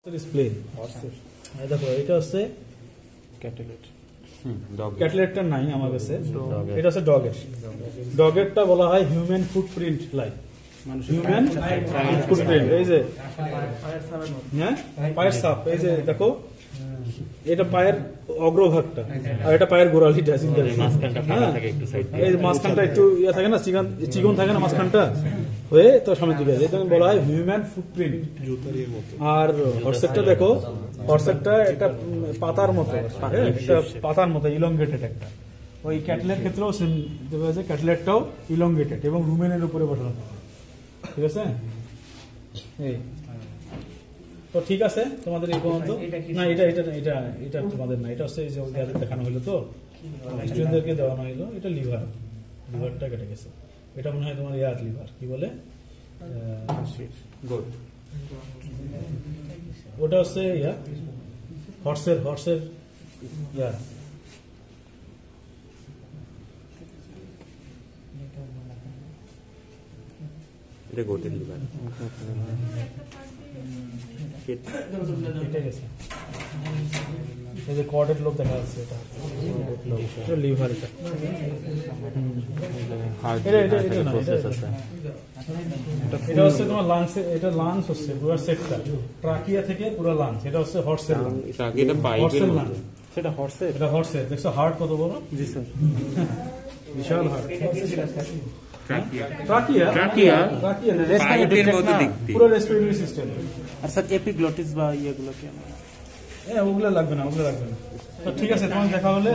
Display দেখো এটা হচ্ছে ক্যাটলেটটা নাই আমার কাছে, এটা হচ্ছে ডগেরটা বলা হয় human footprint like human footprint. এই যে হ্যাঁ পায়ের ছাপ, এই যে দেখো এটা পায়ের অগ্রভাগটা আর এটা পায়ের গোড়ালিটা, এই মাঝখানটা একটু ইয়ে থাকে না, চিকন থাকে না মাঝখানটা হয়ে তো সামনের দিকে, এটা বলা হয় হিউম্যান ফুটপ্রিন্ট। আর হর্সেটটা দেখো, হর্সেটটা একটা পাতার মতো, একটা পাতার মতো ইলংগেটেড একটা, ওই ক্যাটলের ক্ষেত্রেও সেম দেখা যাচ্ছে, ক্যাটলেটটাও ইলংগেটেড এবং রুমেনের উপরে বসানো, ঠিক আছে। এই তো ঠিক আছে তোমাদের এই পর্যন্ত না, এটা এটা এটা এটা তোমাদের না, এটা হচ্ছে যাদের দেখানো হলো তো স্টুডেন্টদেরকে দেওয়ানো হলো। এটা লিভারটা কেটে গেছে, এটা মনে হয় তোমার ইয়ার লিভার কি বলে, ওটা হচ্ছে ইয়া হর্সের ইয়া এটা গোটের লিভার কেটে গেছে, এই যে কর্ডের লোক দেখা যাচ্ছে, এটা লিভার, এটা হচ্ছে তোমার লাংস, এটা লাংস হচ্ছে পুরো সেটটা, ট্রাকিয়া থেকে পুরো লাংস, এটা হচ্ছে হর্সের লাংস, সেটা হর্সের, এটা হর্সের। দেখছো হার্ট কত বড়, জি স্যার বিশাল হার্ট, পুরো রেসপিরেটরি সিস্টেম। আর স্যার এপিগ্লটিস বা ইয়েগুলো কি, ওগুলো লাগবে না, তো ঠিক আছে তোমার দেখা হলে